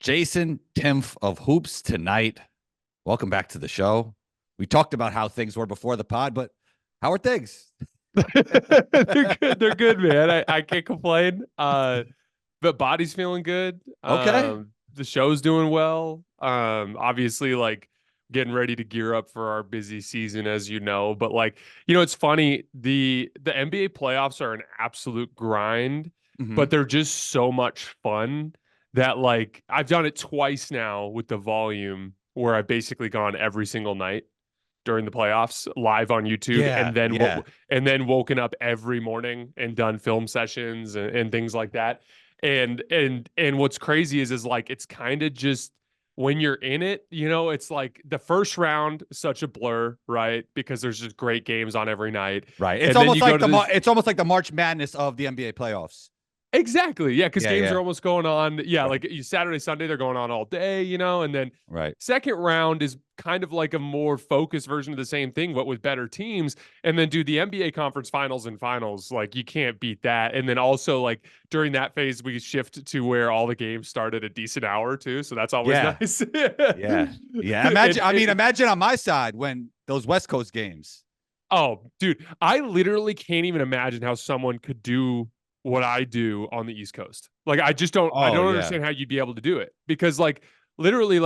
Jason Timpf of Hoops Tonight. Welcome back to the show. We talked about how things were before the pod, but how are things? They're good. They're good, man. I can't complain. But body's feeling good. Okay. The show's doing well. Obviously, like getting ready to gear up for our busy season, as you know. But it's funny. The NBA playoffs are an absolute grind, Mm-hmm. but they're just so much fun that I've done it twice now with the volume where I've basically gone every single night during the playoffs live on YouTube, Yeah. Yeah. and then woken up every morning and done film sessions and things like that. And what's crazy is like it's kind of just when you're in it, it's like the first round such a blur, right? Because there's just great games on every night. Right. It's And then almost you go like to this. it's almost like the March Madness of the NBA playoffs. Exactly. Yeah, because Yeah. games are Yeah. almost going on. Yeah, Right. like Saturday, Sunday, they're going on all day, and then Right. second round is kind of like a more focused version of the same thing, but with better teams. And then do the NBA conference finals and finals. Like you can't beat that. And then also like during that phase, we shift to where all the games start at a decent hour too. So that's always Yeah. nice. Yeah. Yeah. Imagine on my side when those West Coast games. Oh, dude, I literally can't even imagine how someone could do what I do on the East Coast. Like, I Oh, don't yeah. understand how you'd be able to do it because, literally,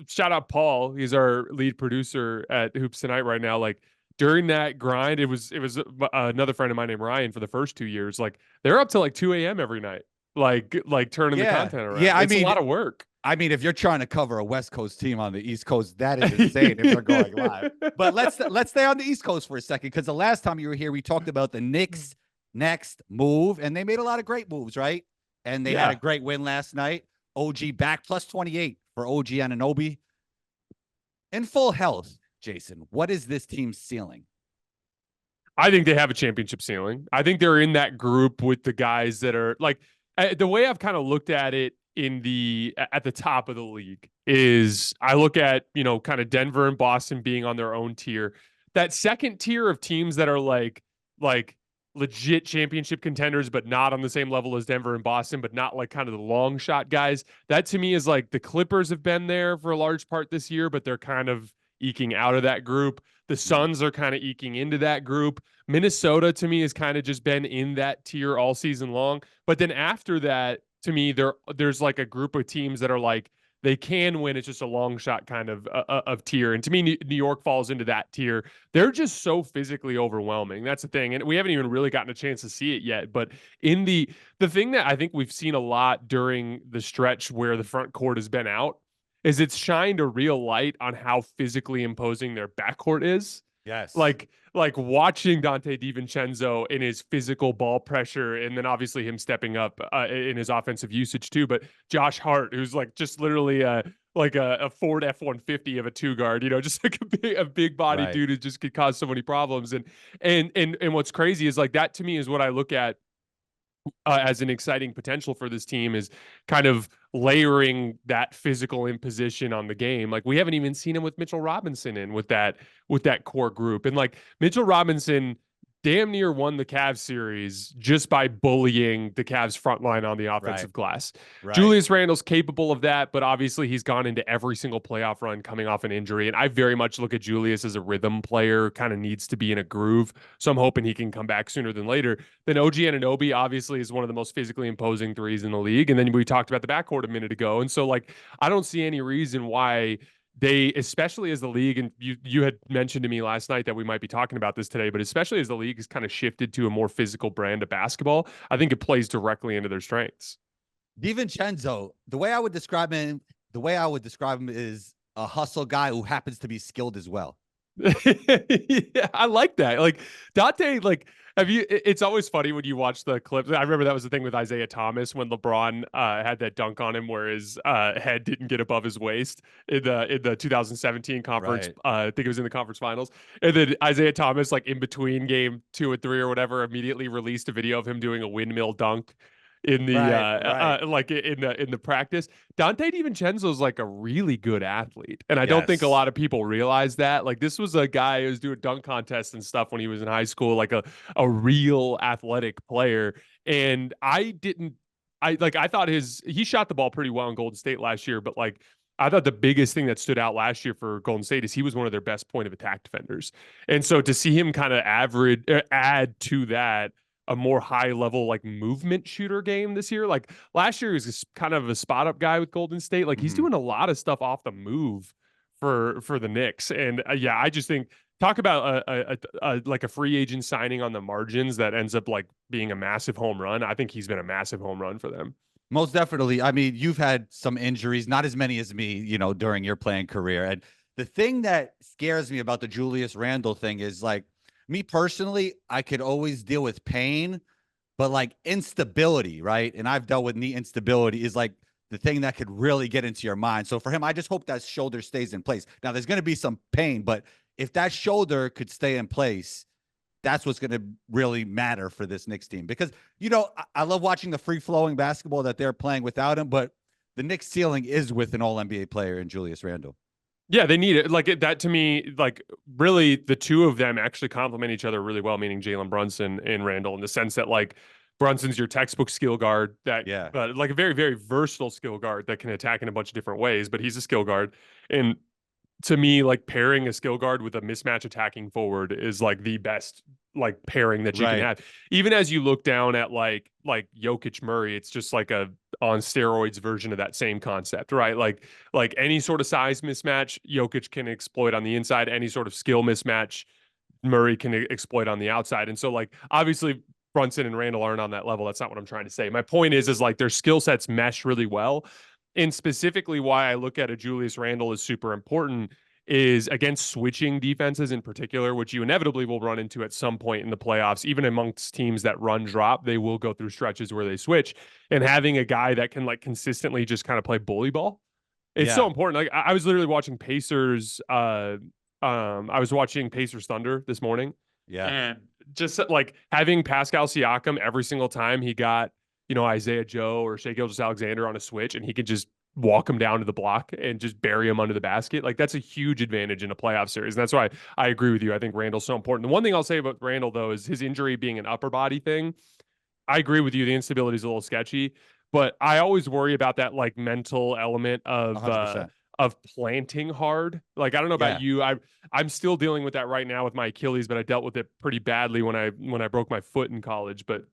shout out Paul. He's our lead producer at Hoops Tonight right now. Like, during that grind, it was another friend of mine named Ryan for the first 2 years. Like, they're up till like 2 a.m. every night, like turning the Yeah. content Yeah. around. It's a lot of work. If you're trying to cover a West Coast team on the East Coast, that is insane if they're going live. But let's stay on the East Coast for a second because the last time you were here, we talked about the Knicks' next move, and they made a lot of great moves, right? And they had a Yeah. great win last night. OG back plus 28 for OG Anunoby. In full health, Jason, what is this team's ceiling? I think they have a championship ceiling. I think they're in that group with the guys that are the way I've kind of looked at it at the top of the league is I look at, kind of Denver and Boston being on their own tier. That second tier of teams that are like legit championship contenders, but not on the same level as Denver and Boston, but not like kind of the long shot guys. That to me is like the Clippers have been there for a large part this year, but they're kind of eking out of that group. The Suns are kind of eking into that group. Minnesota to me has kind of just been in that tier all season long. But then after that, to me, there's like a group of teams that are like they can win. It's just a long shot kind of tier. And to me, New York falls into that tier. They're just so physically overwhelming. That's the thing. And we haven't even really gotten a chance to see it yet. But in the thing that I think we've seen a lot during the stretch where the front court has been out is it's shined a real light on how physically imposing their backcourt is. Yes. Like watching Dante Devan in his physical ball pressure, and then obviously him stepping up in his offensive usage too. But Josh Hart, who's like just literally a Ford F-150 of a two guard, just like a big body Right. dude who just could cause so many problems. And what's crazy is like that to me is what I look at as an exciting potential for this team is kind of layering that physical imposition on the game. Like we haven't even seen him with Mitchell Robinson in with that core group. And like Mitchell Robinson damn near won the Cavs series just by bullying the Cavs front line on the Right. offensive glass. Right. Julius Randle's capable of that, but obviously he's gone into every single playoff run coming off an injury. And I very much look at Julius as a rhythm player, kind of needs to be in a groove. So I'm hoping he can come back sooner than later. Then OG Anunoby obviously is one of the most physically imposing threes in the league. And then we talked about the backcourt a minute ago. And so I don't see any reason why they, especially as the league, and you had mentioned to me last night that we might be talking about this today, but especially as the league has kind of shifted to a more physical brand of basketball, I think it plays directly into their strengths. DiVincenzo, the way I would describe him is a hustle guy who happens to be skilled as well. Yeah, I like that. Like Dante, have you? It's always funny when you watch the clips. I remember that was the thing with Isaiah Thomas when LeBron had that dunk on him where his head didn't get above his waist in the 2017 conference. Right. I think it was in the conference finals, and then Isaiah Thomas, like in between game 2 and 3 or whatever, immediately released a video of him doing a windmill dunk in the Right. Right. like in the practice. Dante DiVincenzo is like a really good athlete, and I don't think a Yes. lot of people realize that. Like this was a guy who was doing dunk contests and stuff when he was in high school, like a real athletic player. And I didn't I thought he shot the ball pretty well in Golden State last year, but like I thought the biggest thing that stood out last year for Golden State is he was one of their best point of attack defenders. And so to see him kind of add to that a more high level like movement shooter game this year, like last year he was kind of a spot up guy with Golden State. Like he's doing a lot of stuff off the move for the Knicks. And yeah, I just think talk about like a free agent signing on the margins that ends up like being a massive home run. I think he's been a massive home run for them. Most definitely. I mean, you've had some injuries, not as many as me, during your playing career. And the thing that scares me about the Julius Randle thing is like me personally, I could always deal with pain, but like instability, right? And I've dealt with knee instability is like the thing that could really get into your mind. So for him, I just hope that shoulder stays in place. Now there's going to be some pain, but if that shoulder could stay in place, that's what's going to really matter for this Knicks team. Because, I love watching the free-flowing basketball that they're playing without him, but the Knicks ceiling is with an all-NBA player in Julius Randle. Yeah, they need it. Like that to me, like really the two of them actually complement each other really well, meaning Jalen Brunson and Randle in the sense that like Brunson's your textbook skill guard that, like a very, very versatile skill guard that can attack in a bunch of different ways, but he's a skill guard. And to me, like pairing a skill guard with a mismatch attacking forward is like the best like pairing that you can have. Even as you look down at like Jokic Murray, it's just like a on steroids version of that same concept, right? Like any sort of size mismatch, Jokic can exploit on the inside. Any sort of skill mismatch, Murray can exploit on the outside. And so like obviously Brunson and Randle aren't on that level. That's not what I'm trying to say. My point is like their skill sets mesh really well. And specifically why I look at a Julius Randle as super important is against switching defenses in particular, which you inevitably will run into at some point in the playoffs. Even amongst teams that run drop, they will go through stretches where they switch. And having a guy that can like consistently just kind of play bully ball, it's so important. Like I was literally watching Pacers. I was watching Pacers Thunder this morning. Yeah. And just like having Pascal Siakam every single time he got, Isaiah Joe or Shai Gilgeous-Alexander on a switch, and he could just walk him down to the block and just bury him under the basket. Like that's a huge advantage in a playoff series. And that's why I agree with you. I think Randle's so important. The one thing I'll say about Randle though is his injury being an upper body thing. I agree with you. The instability is a little sketchy, but I always worry about that like mental element of planting hard. Like, I don't know about you. I'm still dealing with that right now with my Achilles, but I dealt with it pretty badly when I broke my foot in college. But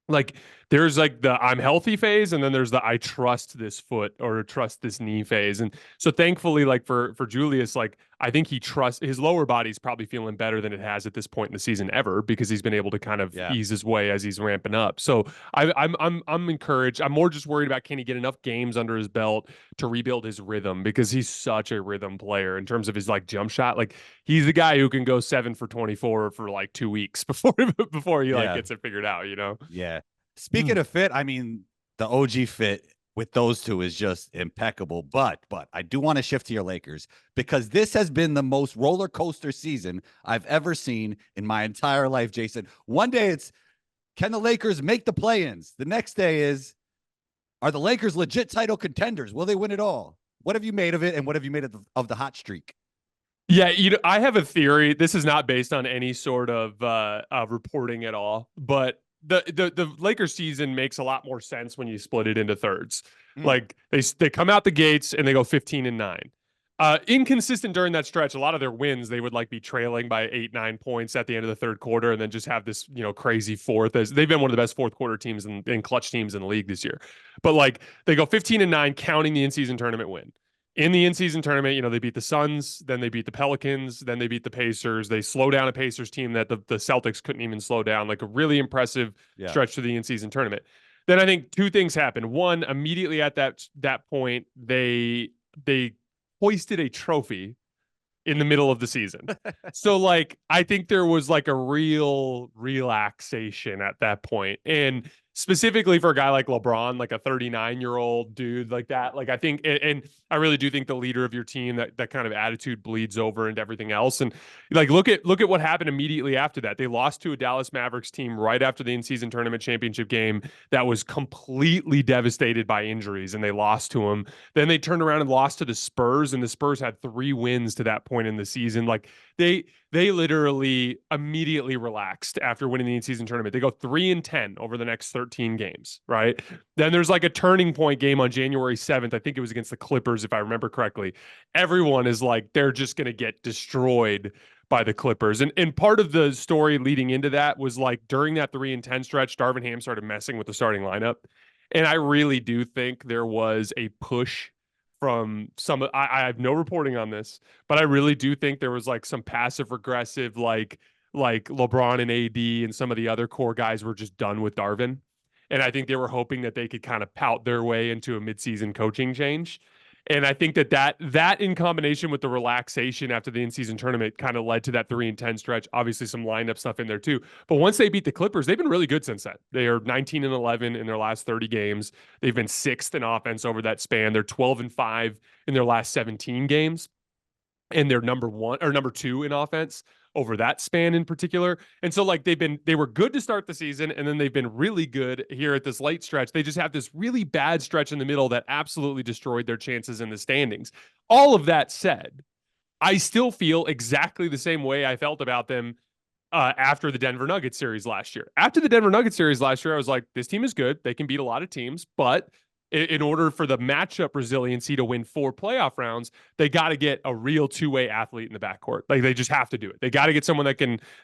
like there's like the I'm healthy phase, and then there's the I trust this foot or trust this knee phase. And so thankfully, like for Julius, like I think he trusts his lower body's probably feeling better than it has at this point in the season ever, because he's been able to kind of ease his way as he's ramping up. So I'm encouraged. I'm more just worried about can he get enough games under his belt to rebuild his rhythm, because he's such a rhythm player in terms of his like jump shot. Like he's the guy who can go 7 for 24 for like 2 weeks before he like gets it figured out, Yeah. Speaking of fit, I mean, the OG fit with those two is just impeccable. But I do want to shift to your Lakers, because this has been the most roller coaster season I've ever seen in my entire life, Jason. One day it's, can the Lakers make the play-ins? The next day is, are the Lakers legit title contenders? Will they win it all? What have you made of it, and what have you made of the hot streak? Yeah, I have a theory. This is not based on any sort of reporting at all, but the Lakers season makes a lot more sense when you split it into thirds. Like they come out the gates and they go 15-9. Inconsistent during that stretch. A lot of their wins, they would like be trailing by 8-9 points at the end of the third quarter, and then just have this crazy fourth. As they've been one of the best fourth quarter teams and clutch teams in the league this year. But like they go 15-9, counting the in-season tournament win. In the in-season tournament, they beat the Suns, then they beat the Pelicans, then they beat the Pacers. They slow down a Pacers team that the Celtics couldn't even slow down. Like a really impressive stretch to the in-season tournament. Then I think two things happened. One, immediately at that point, they hoisted a trophy in the middle of the season. So like I think there was like a real relaxation at that point. And specifically for a guy like LeBron, like a 39-year-old dude like that, like I think, and I really do think the leader of your team, that kind of attitude bleeds over into everything else. And like look at what happened immediately after that. They lost to a Dallas Mavericks team right after the in-season tournament championship game that was completely devastated by injuries, and they lost to them. Then they turned around and lost to the Spurs, and the Spurs had 3 wins to that point in the season. Like they literally immediately relaxed after winning the in-season tournament. They go 3-10 over the next 13 games, right? Then there's like a turning point game on January 7th. I think it was against the Clippers, if I remember correctly. Everyone is like, they're just going to get destroyed by the Clippers. And part of the story leading into that was like during that 3-10 stretch, Darvin Ham started messing with the starting lineup. And I really do think there was a push from some. I have no reporting on this, but I really do think there was like some passive aggressive, like LeBron and AD and some of the other core guys were just done with Darvin. And I think they were hoping that they could kind of pout their way into a midseason coaching change. And I think that in combination with the relaxation after the in-season tournament kind of led to that 3-10 stretch. Obviously, some lineup stuff in there too. But once they beat the Clippers, they've been really good since then. They are 19-11 in their last 30 games. They've been 6th in offense over that span. They're 12-5 in their last 17 games. And they're number 2 in offense over that span in particular. And so like they were good to start the season, and then they've been really good here at this late stretch. They just have this really bad stretch in the middle that absolutely destroyed their chances in the standings. All of that said, I still feel exactly the same way I felt about them after the Denver Nuggets series last year. After the Denver Nuggets series last year, I was like, this team is good. They can beat a lot of teams, but in order for the matchup resiliency to win 4 playoff rounds, they got to get a real two-way athlete in the backcourt. Like they just have to do it. They got to get someone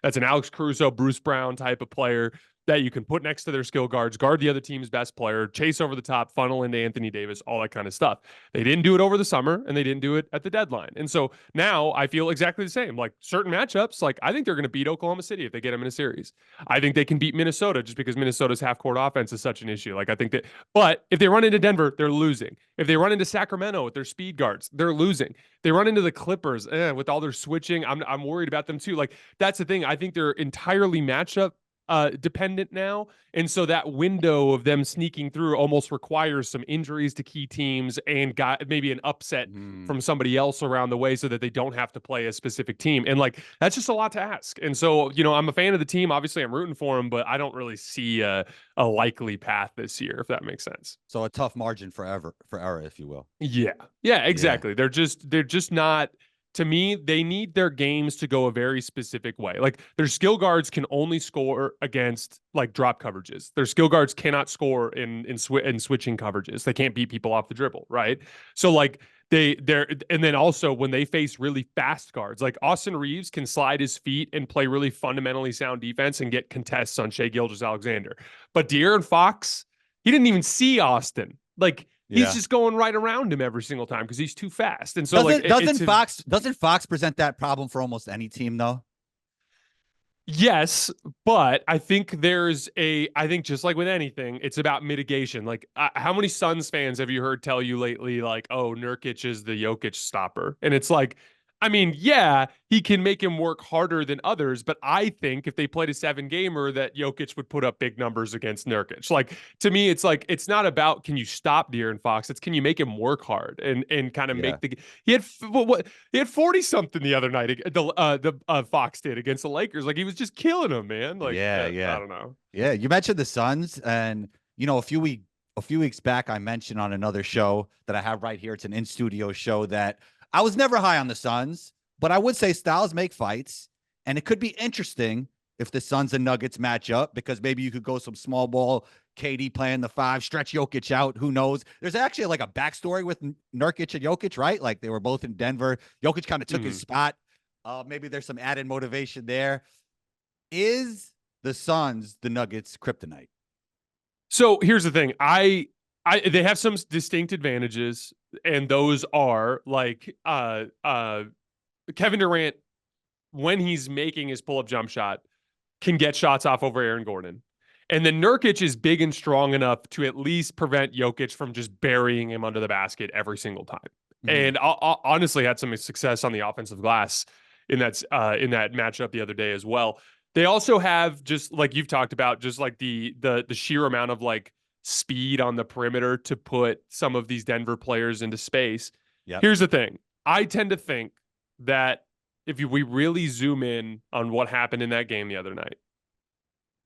that's an Alex Caruso, Bruce Brown type of player that you can put next to their skill guards, guard the other team's best player, chase over the top, funnel into Anthony Davis, all that kind of stuff. They didn't do it over the summer, and they didn't do it at the deadline. And so now I feel exactly the same. Like certain matchups, like I think they're going to beat Oklahoma City if they get them in a series. I think they can beat Minnesota just because Minnesota's half-court offense is such an issue. Like I think that, but if they run into Denver, they're losing. If they run into Sacramento with their speed guards, they're losing. They run into the Clippers with all their switching. I'm worried about them too. Like that's the thing. I think they're entirely matchup dependent now. And so that window of them sneaking through almost requires some injuries to key teams and got maybe an upset from somebody else around the way so that they don't have to play a specific team. And like, that's just a lot to ask. And so, I'm a fan of the team. Obviously I'm rooting for them, but I don't really see a likely path this year, if that makes sense. So a tough margin for error, if you will. Yeah. Yeah, exactly. Yeah. They're just not. To me, they need their games to go a very specific way. Like their skill guards can only score against like drop coverages. Their skill guards cannot score in switching coverages. They can't beat people off the dribble, right? So like they're and then also when they face really fast guards, like Austin Reeves can slide his feet and play really fundamentally sound defense and get contests on Shai Gilgeous-Alexander. But De'Aaron Fox, he didn't even see Austin. Like he's just going right around him every single time because he's too fast. And so doesn't Fox present that problem for almost any team though? Yes, but I think I think just like with anything, it's about mitigation. Like how many Suns fans have you heard tell you lately, like, oh, Nurkic is the Jokic stopper? And it's like, I mean, yeah, he can make him work harder than others, but I think if they played a 7-gamer that Jokic would put up big numbers against Nurkic. Like to me, it's like it's not about can you stop De'Aaron Fox, it's can you make him work hard and kind of make the he had 40 something the other night. The Fox did against the Lakers, like he was just killing them, man. Like I don't know. Yeah, you mentioned the Suns, and a few weeks back, I mentioned on another show that I have right here. It's an in-studio show that I was never high on the Suns, but I would say styles make fights, and it could be interesting if the Suns and Nuggets match up because maybe you could go some small ball, KD playing the 5, stretch Jokic out. Who knows? There's actually like a backstory with Nurkic and Jokic, right? Like they were both in Denver. Jokic kind of took his spot. Maybe there's some added motivation there. Is the Suns the Nuggets' kryptonite? So here's the thing. They have some distinct advantages, and those are like Kevin Durant, when he's making his pull-up jump shot, can get shots off over Aaron Gordon. And then Nurkic is big and strong enough to at least prevent Jokic from just burying him under the basket every single time. And I honestly had some success on the offensive glass in that matchup the other day as well. They also have, just like you've talked about, just like the sheer amount of like speed on the perimeter to put some of these Denver players into space. Yep. Here's the thing. I tend to think that if we really zoom in on what happened in that game the other night,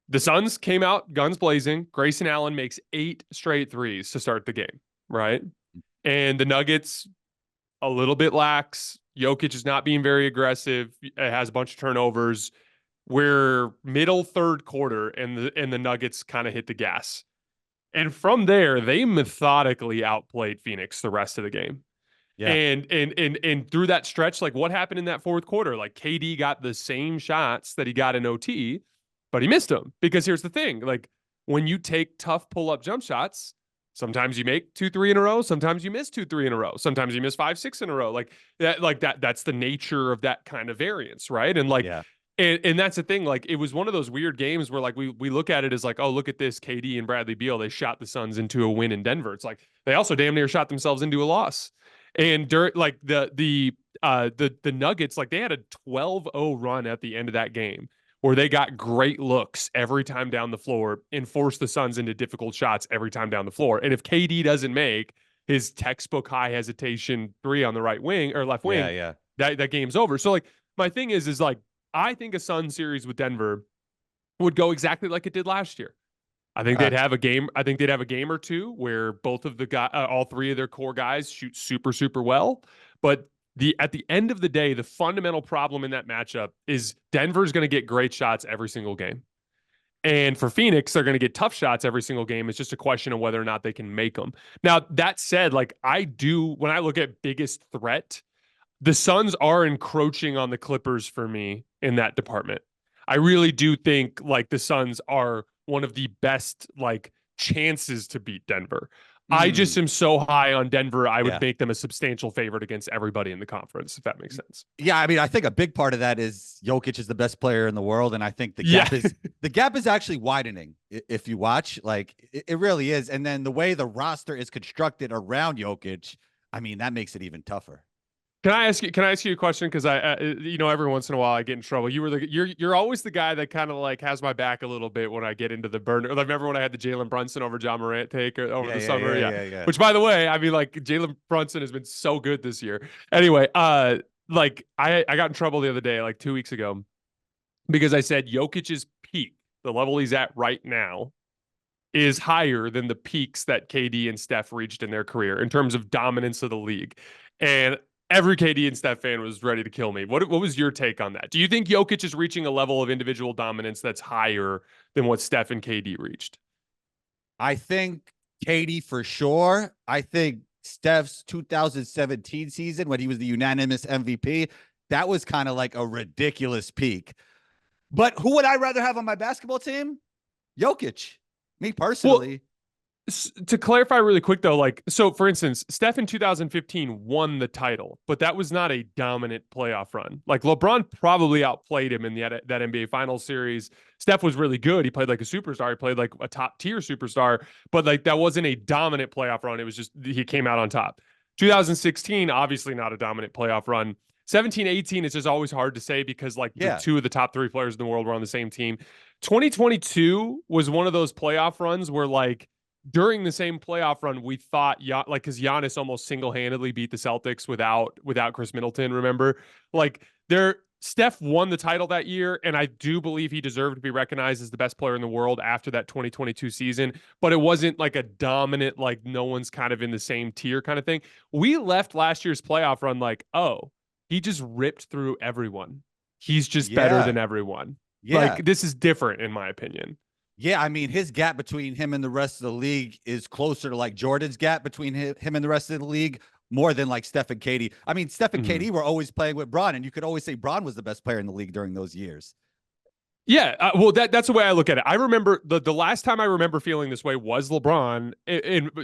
the Suns came out guns blazing. Grayson Allen makes 8 straight threes to start the game, right? And the Nuggets, a little bit lax. Jokic is not being very aggressive. It has a bunch of turnovers. We're middle third quarter, and the Nuggets kind of hit the gas. And from there, they methodically outplayed Phoenix the rest of the game. Yeah. And through that stretch, like what happened in that fourth quarter? Like KD got the same shots that he got in OT, but he missed them. Because here's the thing, like when you take tough pull-up jump shots, sometimes you make 2-3 in a row, sometimes you miss 2-3 in a row, sometimes you miss 5-6 in a row. That's the nature of that kind of variance, right? And like Yeah. and that's the thing. Like it was one of those weird games where like we look at it as like, oh, look at this, KD and Bradley Beal, they shot the Suns into a win in Denver. It's like they also damn near shot themselves into a loss. And during like the Nuggets, like they had a 12-0 run at the end of that game where they got great looks every time down the floor and forced the Suns into difficult shots every time down the floor. And if KD doesn't make his textbook high hesitation three on the right wing or left wing, Yeah. that game's over. So like my thing is like I think a Sun series with Denver would go exactly like it did last year. I think they'd have a game. I think they'd have a game or two where both of the guy, all three of their core guys shoot super, super well. But at the end of the day, the fundamental problem in that matchup is Denver's going to get great shots every single game. And for Phoenix, they're going to get tough shots every single game. It's just a question of whether or not they can make them. Now, that said, like when I look at biggest threat, the Suns are encroaching on the Clippers for me in that department. I really do think like the Suns are one of the best like chances to beat Denver. I just am so high on Denver, I would make them a substantial favorite against everybody in the conference, if that makes sense. Yeah, I mean, I think a big part of that is Jokic is the best player in the world, and I think the gap is actually widening. If you watch, like it really is. And then the way the roster is constructed around Jokic, I mean, that makes it even tougher. Can I ask you a question? Because every once in a while I get in trouble. You're always the guy that kind of like has my back a little bit when I get into the burner. Like, remember when I had the Jalen Brunson over John Morant take over the summer? Yeah. Which, by the way, I mean, like Jalen Brunson has been so good this year. Anyway, like I got in trouble the other day, like 2 weeks ago, because I said Jokic's peak, the level he's at right now, is higher than the peaks that KD and Steph reached in their career in terms of dominance of the league. And every KD and Steph fan was ready to kill me. What was your take on that? Do you think Jokic is reaching a level of individual dominance that's higher than what Steph and KD reached? I think KD for sure. I think Steph's 2017 season when he was the unanimous MVP, that was kind of like a ridiculous peak. But who would I rather have on my basketball team? Jokic. Me personally. Well, to clarify really quick though, like, so for instance, Steph in 2015 won the title, but that was not a dominant playoff run. Like LeBron probably outplayed him in that NBA Finals series. Steph was really good. He played like a superstar. He played like a top tier superstar, but like that wasn't a dominant playoff run. It was just, he came out on top. 2016, obviously not a dominant playoff run. 17, 18, it's just always hard to say because like the two of the top three players in the world were on the same team. 2022 was one of those playoff runs where like, during the same playoff run, we thought, like, because Giannis almost single-handedly beat the Celtics without Chris Middleton, remember? Like, Steph won the title that year, and I do believe he deserved to be recognized as the best player in the world after that 2022 season, but it wasn't like a dominant, like, no one's kind of in the same tier kind of thing. We left last year's playoff run like, oh, he just ripped through everyone. He's just better than everyone. Yeah. Like, this is different, in my opinion. Yeah, I mean, his gap between him and the rest of the league is closer to like Jordan's gap between him and the rest of the league, more than like Steph and KD. I mean, Steph and KD were always playing with Bron, and you could always say Bron was the best player in the league during those years. Yeah, well, that's the way I look at it. I remember the last time I remember feeling this way was LeBron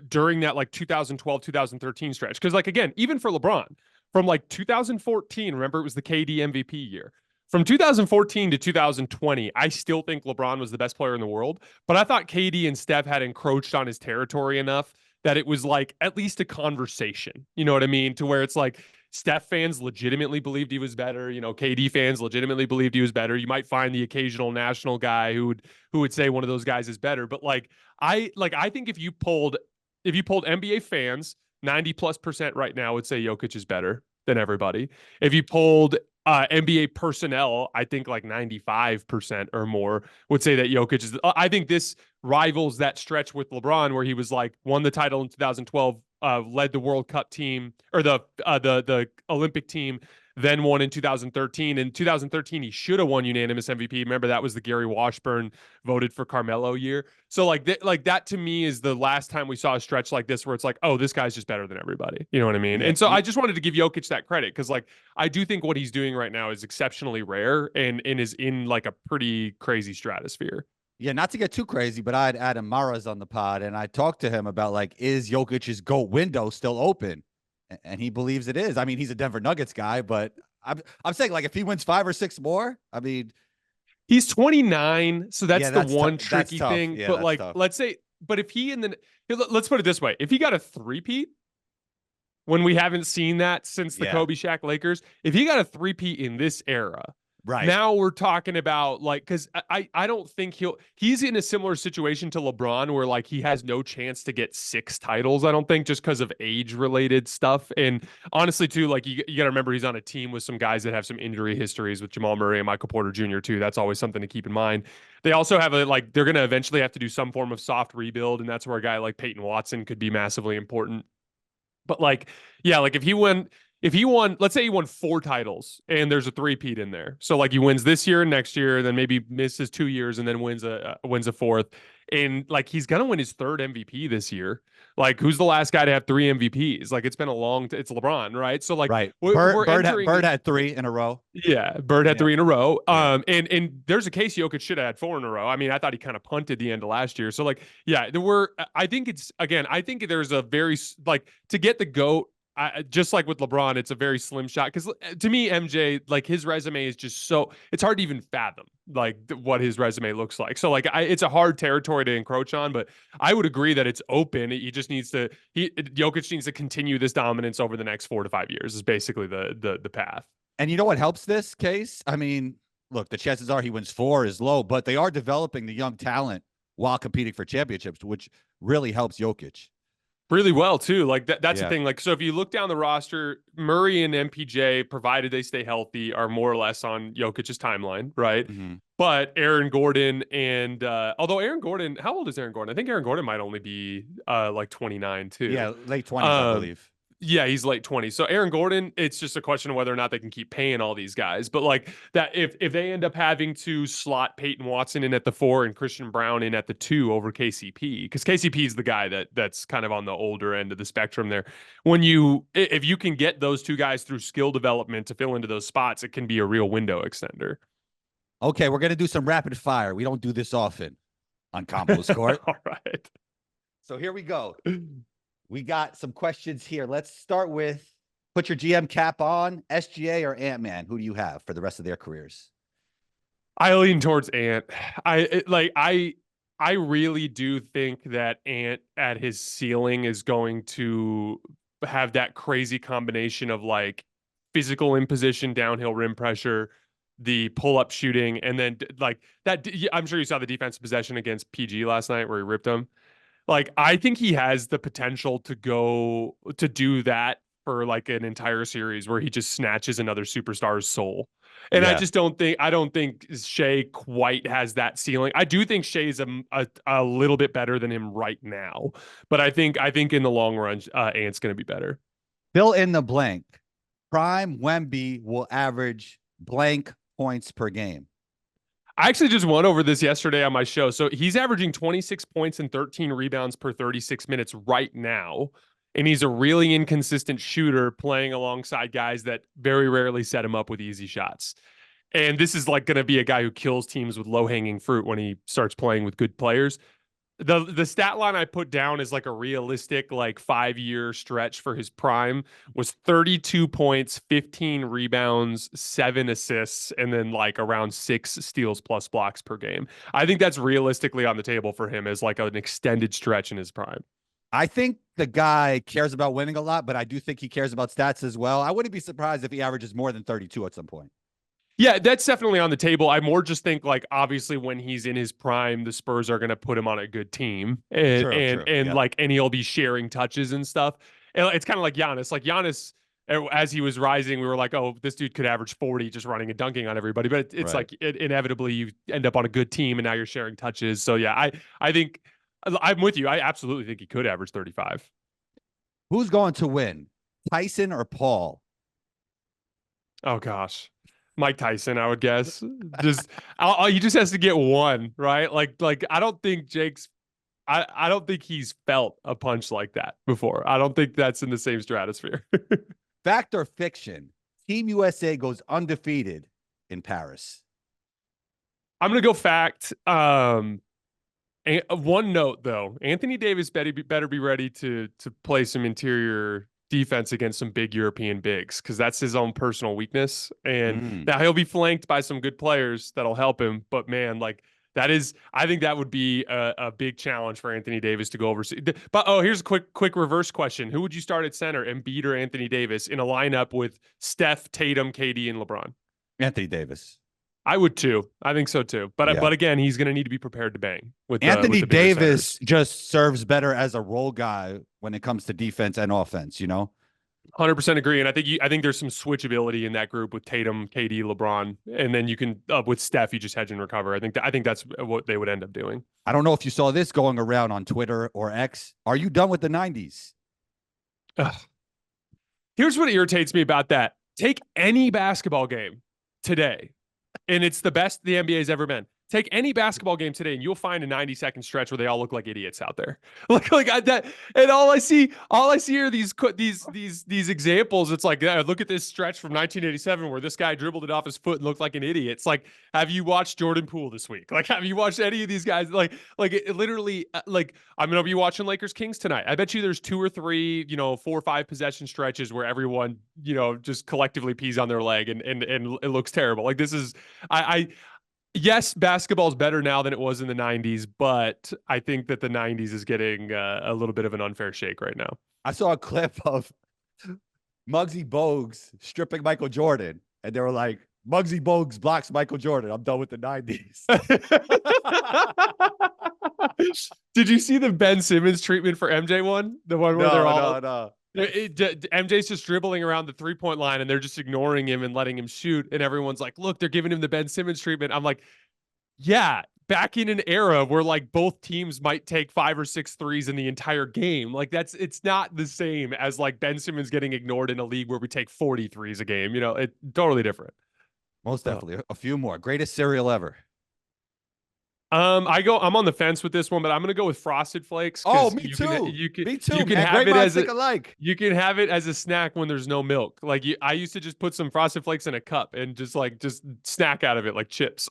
during that like 2012, 2013 stretch. Because like, again, even for LeBron, from like 2014, remember it was the KD MVP year. From 2014 to 2020, I still think LeBron was the best player in the world, but I thought KD and Steph had encroached on his territory enough that it was like at least a conversation. You know what I mean? To where it's like Steph fans legitimately believed he was better. You know, KD fans legitimately believed he was better. You might find the occasional national guy who would say one of those guys is better. But I think if you polled NBA fans, 90+% right now would say Jokic is better than everybody. If you polled NBA personnel, I think like 95% or more would say that Jokic is. I think this rivals that stretch with LeBron where he was like won the title in 2012, led the World Cup team or the Olympic team, then won in 2013. In 2013, he should have won unanimous MVP. Remember, that was the Gary Washburn voted for Carmelo year. So like that to me is the last time we saw a stretch like this where it's like, oh, this guy's just better than everybody. You know what I mean? Yeah, And so I just wanted to give Jokic that credit because like I do think what he's doing right now is exceptionally rare and is in like a pretty crazy stratosphere. yeah, not to get too crazy, but I had Adam Maras on the pod, and I talked to him about like, is Jokic's GOAT window still open? And he believes it is. I mean, he's a Denver Nuggets guy, but I'm saying like if he wins 5 or 6 more, I mean, he's 29, so that's yeah, the that's one that's tricky tough. thing. Yeah, But that's like, tough. let's say, but if he let's put it this way: if he got a three-peat, when we haven't seen that since the Yeah, Kobe Shaq Lakers, if he got a three-peat in this era, right. now we're talking about like, because I don't think he's in a similar situation to LeBron where like he has no chance to get 6 titles, I don't think, just because of age related stuff. And honestly, too, like you got to remember he's on a team with some guys that have some injury histories with Jamal Murray and Michael Porter Jr. too. That's always something to keep in mind. They also have they're going to eventually have to do some form of soft rebuild, and that's where a guy like Peyton Watson could be massively important. But like, yeah, like if he won, let's say he won 4 titles and there's a three-peat in there. So like he wins this year and next year, then maybe misses 2 years and then wins a fourth. And like he's gonna win his 3rd MVP this year. Like who's the last guy to have 3 MVPs? Like it's been a it's LeBron, right? So like Right. we're entering. Bird had 3 in a row. Yeah, Bird had 3 in a row. Yeah. And there's a case Jokic should have had 4 in a row. I mean, I thought he kind of punted the end of last year. So like, yeah, I think I think there's a very like to get the GOAT. Just like with LeBron, it's a very slim shot because to me, MJ, like his resume is just it's hard to even fathom like what his resume looks like. So like, it's a hard territory to encroach on, but I would agree that it's open. He just Jokic needs to continue this dominance over the next 4 to 5 years is basically the path. And you know what helps this case? I mean, look, the chances are he wins 4 is low, but they are developing the young talent while competing for championships, which really helps Jokic. Really well too. Like that's Yeah. the thing. Like, so if you look down the roster, Murray and MPJ, provided they stay healthy, are more or less on Jokic's timeline, right? Mm-hmm. But Aaron Gordon and although Aaron Gordon, how old is Aaron Gordon? I think Aaron Gordon might only be like 29 too. Yeah, late 20s, I believe. Yeah, he's late 20s. So Aaron Gordon, it's just a question of whether or not they can keep paying all these guys. But like that, if they end up having to slot Peyton Watson in at the 4 and Christian Brown in at the 2 over KCP, because KCP is the guy that's kind of on the older end of the spectrum there. If you can get those 2 guys through skill development to fill into those spots, it can be a real window extender. Okay, we're gonna do some rapid fire. We don't do this often on Compo's Court. All right. So here we go. We got some questions here. Let's start with put your GM cap on, SGA or Ant-Man. Who do you have for the rest of their careers? I lean towards Ant. I really do think that Ant at his ceiling is going to have that crazy combination of like physical imposition, downhill rim pressure, the pull-up shooting, and then like that. I'm sure you saw the defensive possession against PG last night where he ripped him. Like, I think he has the potential to do that for like an entire series where he just snatches another superstar's soul. And Yeah. I don't think Shea quite has that ceiling. I do think Shea's a little bit better than him right now, but I think in the long run, Ant's going to be better. Fill in the blank. Prime Wemby will average blank points per game. I actually just went over this yesterday on my show. So he's averaging 26 points and 13 rebounds per 36 minutes right now. And he's a really inconsistent shooter playing alongside guys that very rarely set him up with easy shots. And this is like going to be a guy who kills teams with low hanging fruit when he starts playing with good players. The stat line I put down is like a realistic like 5-year stretch for his prime was 32 points, 15 rebounds, 7 assists, and then like around 6 steals plus blocks per game. I think that's realistically on the table for him as like an extended stretch in his prime. I think the guy cares about winning a lot, but I do think he cares about stats as well. I wouldn't be surprised if he averages more than 32 at some point. Yeah, that's definitely on the table. I more just think like obviously when he's in his prime, the Spurs are going to put him on a good team, and True. Yep. like and he'll be sharing touches and stuff. And it's kind of like Giannis. Like Giannis, as he was rising, we were like, oh, this dude could average 40 just running and dunking on everybody. But it's Right. like inevitably you end up on a good team, and now you're sharing touches. So yeah, I think I'm with you. I absolutely think he could average 35. Who's going to win, Tyson or Paul? Oh gosh. Mike Tyson, I would guess. Just he just has to get one, right? Like I don't think I don't think he's felt a punch like that before. I don't think that's in the same stratosphere. Fact or fiction? Team USA goes undefeated in Paris. I'm gonna go fact. One note though, Anthony Davis better be ready to play some interior defense against some big European bigs because that's his own personal weakness. And now he'll be flanked by some good players that'll help him. But man, like that is, I think that would be a big challenge for Anthony Davis to go overseas. But here's a quick reverse question: who would you start at center, Embiid or Anthony Davis, in a lineup with Steph, Tatum, KD, and LeBron? Anthony Davis. I would too. I think so too. But again, he's going to need to be prepared to bang with Anthony with the bigger Davis centers. just serves better as a role guy when it comes to defense and offense, you know? 100% agree. And I think there's some switchability in that group with Tatum, KD, LeBron, and then you can with Steph, you just hedge and recover. I think that's what they would end up doing. I don't know if you saw this going around on Twitter or X. Are you done with the 90s? Ugh. Here's what irritates me about that. Take any basketball game today, and it's the best the NBA's ever been. Take any basketball game today, and you'll find a 90-second stretch where they all look like idiots out there. That, and all I see are these examples. It's like, yeah, look at this stretch from 1987 where this guy dribbled it off his foot and looked like an idiot. It's like, have you watched Jordan Poole this week? Like, have you watched any of these guys? It literally, like, I'm gonna be watching Lakers Kings tonight. I bet you there's 2 or 3, 4 or 5 possession stretches where everyone, just collectively pees on their leg and it looks terrible. Like this is, yes, basketball's better now than it was in the 90s, but I think that the 90s is getting a little bit of an unfair shake right now. I saw a clip of Muggsy Bogues stripping Michael Jordan, and they were like, Muggsy Bogues blocks Michael Jordan. I'm done with the 90s. Did you see the Ben Simmons treatment for MJ one? The one where they're all... No. MJ's just dribbling around the 3-point line and they're just ignoring him and letting him shoot. And everyone's like, look, they're giving him the Ben Simmons treatment. I'm like, yeah, back in an era where like both teams might take 5 or 6 threes in the entire game. Like it's not the same as like Ben Simmons getting ignored in a league where we take 40 threes a game. It's totally different. Most definitely. A few more. Greatest cereal ever. I'm on the fence with this one, but I'm gonna go with Frosted Flakes. Oh, me too. Me too. You can have it as you can have it as a snack when there's no milk. Like I used to just put some Frosted Flakes in a cup and just snack out of it like chips.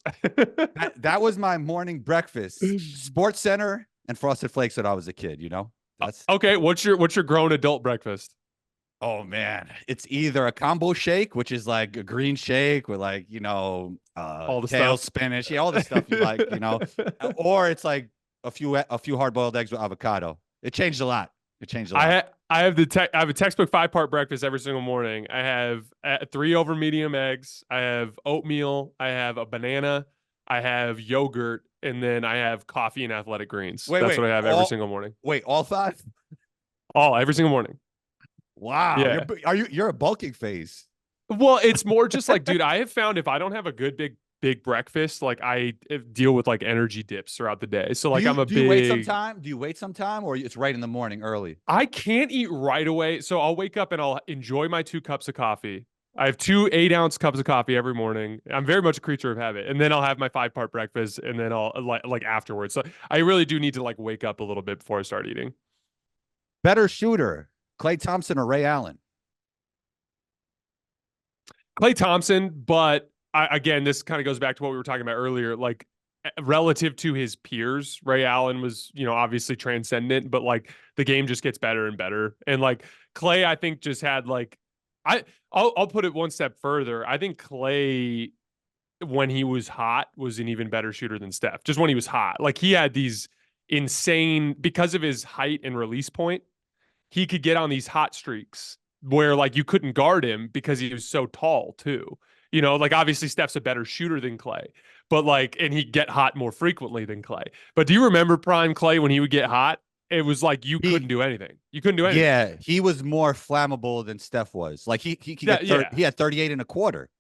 that was my morning breakfast. Sports Center and Frosted Flakes when I was a kid. That's okay. What's your grown adult breakfast? Oh man, it's either a combo shake, which is like a green shake with like, all the kale, stuff, spinach, all the stuff you like, or it's like a few hard-boiled eggs with avocado. It changed a lot. I have a textbook 5-part breakfast every single morning. I have 3 over medium eggs. I have oatmeal. I have a banana. I have yogurt, and then I have coffee and athletic greens. That's what I have every single morning. Wait, all 5? Every single morning. Wow. Yeah. You're a bulking phase. Well, it's more just like, dude, I have found if I don't have a good big breakfast, like I deal with like energy dips throughout the day. So like do you wait some time? Do you wait some time or it's right in the morning early? I can't eat right away. So I'll wake up and I'll enjoy my 2 cups of coffee. I have 2 8-ounce cups of coffee every morning. I'm very much a creature of habit. And then I'll have my 5-part breakfast and then I'll like afterwards. So I really do need to like wake up a little bit before I start eating. Better shooter, Klay Thompson or Ray Allen? Klay Thompson, but again, this kind of goes back to what we were talking about earlier. Like relative to his peers, Ray Allen was, obviously transcendent, but like the game just gets better and better. And like Klay, I think just had like, I'll put it one step further. I think Klay, when he was hot, was an even better shooter than Steph. Just when he was hot, like he had these insane, because of his height and release point, he could get on these hot streaks where like you couldn't guard him because he was so tall too. Like obviously Steph's a better shooter than Klay, but like, and he'd get hot more frequently than Klay. But do you remember prime Klay when he would get hot? It was like you couldn't do anything. You couldn't do anything. Yeah, he was more flammable than Steph was. Like he had 38 and a quarter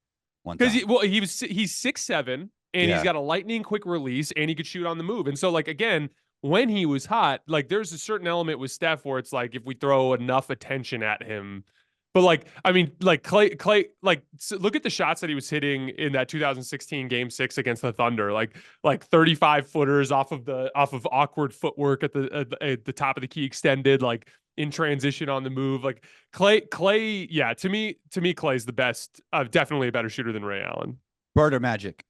one time. Because he's 6'7" and he's got a lightning quick release and he could shoot on the move. And so like again, when he was hot, like there's a certain element with Steph where it's like if we throw enough attention at him, But like, I mean, like Clay, like look at the shots that he was hitting in that 2016 Game 6 against the Thunder, like 35 footers off of awkward footwork at the top of the key extended, like in transition on the move. Like Clay, yeah, to me, Clay's the best, definitely a better shooter than Ray Allen. Bird or Magic?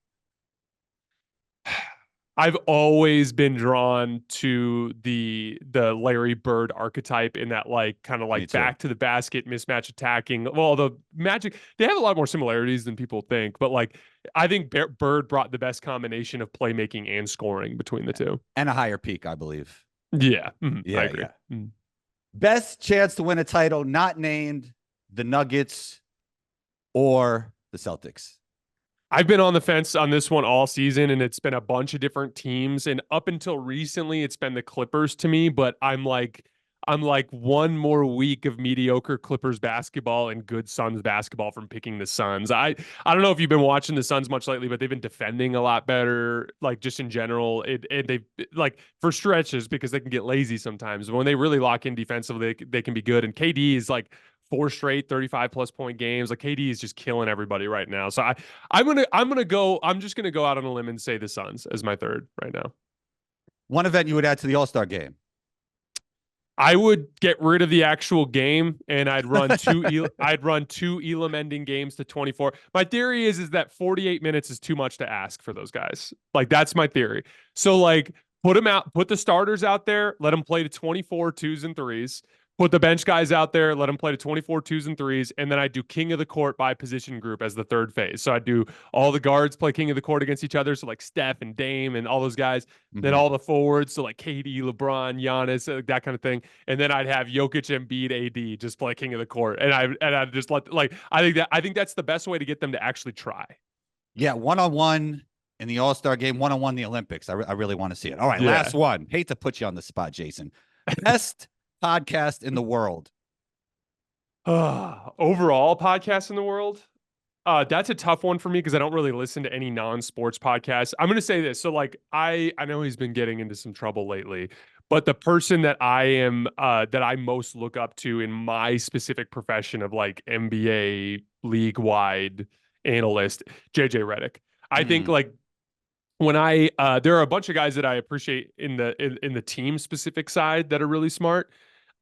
I've always been drawn to the Larry Bird archetype in that like kind of Me like too. back to the basket mismatch attacking. Well, the Magic, they have a lot more similarities than people think, but like I think Bird brought the best combination of playmaking and scoring between the two. And a higher peak, I believe. Yeah, I Yeah, agree. yeah. Best chance to win a title, not named the Nuggets or the Celtics. I've been on the fence on this one all season, and it's been a bunch of different teams. And up until recently, it's been the Clippers to me. But I'm like one more week of mediocre Clippers basketball and good Suns basketball from picking the Suns. I don't know if you've been watching the Suns much lately, but they've been defending a lot better, like just in general. And they've like for stretches because they can get lazy sometimes. But when they really lock in defensively, they can be good. And KD is like 4 straight 35+ point games. Like KD is just killing everybody right now. So I'm just gonna go out on a limb and say the Suns as my third right now. One event you would add to the All-Star game. I would get rid of the actual game and I'd run two Elam ending games to 24. My theory is that 48 minutes is too much to ask for those guys. Like that's my theory. So like put the starters out there, let them play to 24 twos and threes. Put the bench guys out there, let them play to 24 twos and threes, and then I do king of the court by position group as the third phase. So I do all the guards play king of the court against each other, so like Steph and Dame and all those guys. Then all the forwards, so like KD, LeBron, Giannis, that kind of thing. And then I'd have Jokic, Embiid, AD just play king of the court, and I just let like I think that's the best way to get them to actually try. Yeah, one-on-one in the All-Star game, one-on-one in the Olympics. I really want to see it. All right, Yeah. last one. Hate to put you on the spot, Jason. Best podcast in the world. Overall podcast in the world. That's a tough one for me because I don't really listen to any non-sports podcasts. I'm going to say this. So like I know he's been getting into some trouble lately, but the person that I most look up to in my specific profession of like NBA league-wide analyst, JJ Redick. I think like when there are a bunch of guys that I appreciate in the team specific side that are really smart.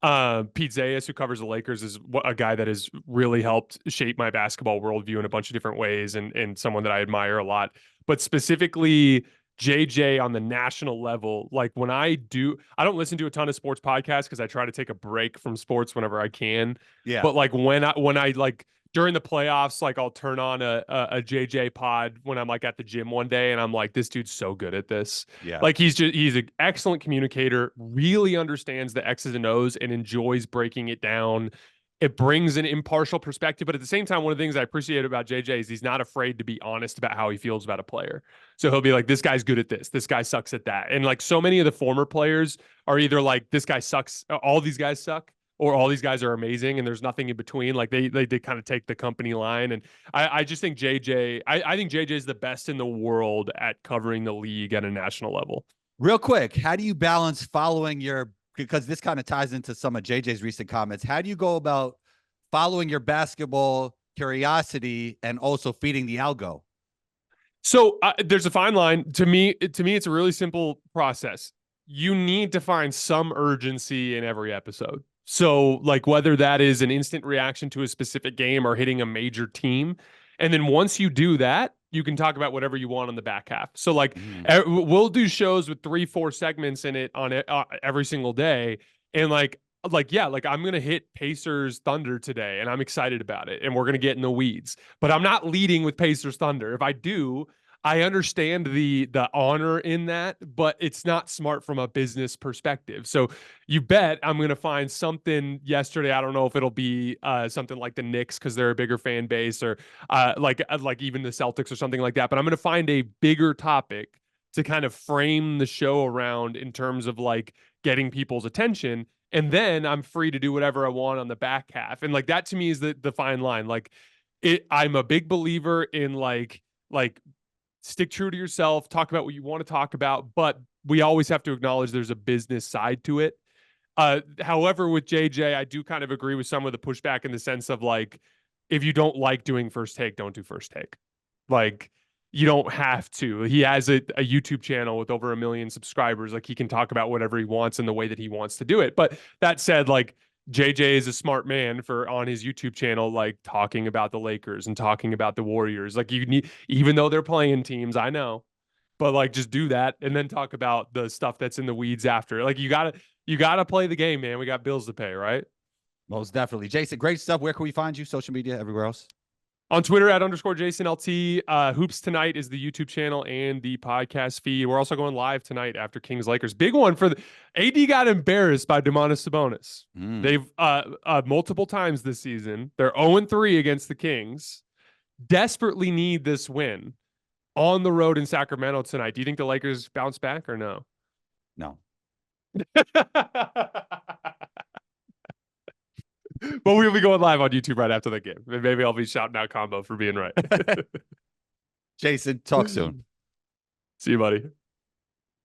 Pete Zayas, who covers the Lakers, is a guy that has really helped shape my basketball worldview in a bunch of different ways, and someone that I admire a lot. But specifically, JJ on the national level, like I don't listen to a ton of sports podcasts because I try to take a break from sports whenever I can. Yeah. But like when I like during the playoffs, like I'll turn on a JJ pod when I'm like at the gym one day and I'm like, this dude's so good at this. Yeah. Like he's an excellent communicator, really understands the X's and O's and enjoys breaking it down. It brings an impartial perspective, but at the same time, one of the things I appreciate about JJ is he's not afraid to be honest about how he feels about a player. So he'll be like, this guy's good at this guy sucks at that. And like so many of the former players are either like, this guy sucks, all these guys suck, or all these guys are amazing and there's nothing in between. Like they kind of take the company line. And I just think I think JJ is the best in the world at covering the league at a national level. Real quick, how do you balance following because this kind of ties into some of JJ's recent comments. How do you go about following your basketball curiosity and also feeding the algo? So there's a fine line. To me, it's a really simple process. You need to find some urgency in every episode. So like whether that is an instant reaction to a specific game or hitting a major team. And then once you do that, you can talk about whatever you want on the back half. So like we'll do shows with 3-4 segments in it on every single day. And like I'm going to hit Pacers Thunder today and I'm excited about it. And we're going to get in the weeds, but I'm not leading with Pacers Thunder. If I do, I understand the honor in that, but it's not smart from a business perspective. So you bet I'm going to find something yesterday. I don't know if it'll be something like the Knicks because they're a bigger fan base, or like even the Celtics or something like that. But I'm going to find a bigger topic to kind of frame the show around in terms of like getting people's attention. And then I'm free to do whatever I want on the back half. And like that to me is the fine line. Like I'm a big believer in like stick true to yourself, talk about what you want to talk about, but we always have to acknowledge there's a business side to it. However, with JJ, I do kind of agree with some of the pushback in the sense of like, if you don't like doing first take, don't do first take. Like, you don't have to. He has a YouTube channel with over 1 million subscribers. Like, he can talk about whatever he wants in the way that he wants to do it. But that said, like, JJ is a smart man for on his YouTube channel, like talking about the Lakers and talking about the Warriors. Like, you need, even though they're playing teams, I know, but like, just do that and then talk about the stuff that's in the weeds after. Like, you gotta play the game, man. We got bills to pay, right? Most definitely. Jason, great stuff. Where can we find you? Social media, everywhere else? On Twitter @_JasonLT. Hoops Tonight is the YouTube channel and the podcast feed. We're also going live tonight after Kings Lakers. Big one for the AD got embarrassed by Domantas Sabonis. They've multiple times this season. They're 0-3 against the Kings. Desperately need this win on the road in Sacramento tonight. Do you think the Lakers bounce back or no? No. But we'll be going live on YouTube right after the game. Maybe I'll be shouting out Combo for being right. Jason, talk soon. See you, buddy.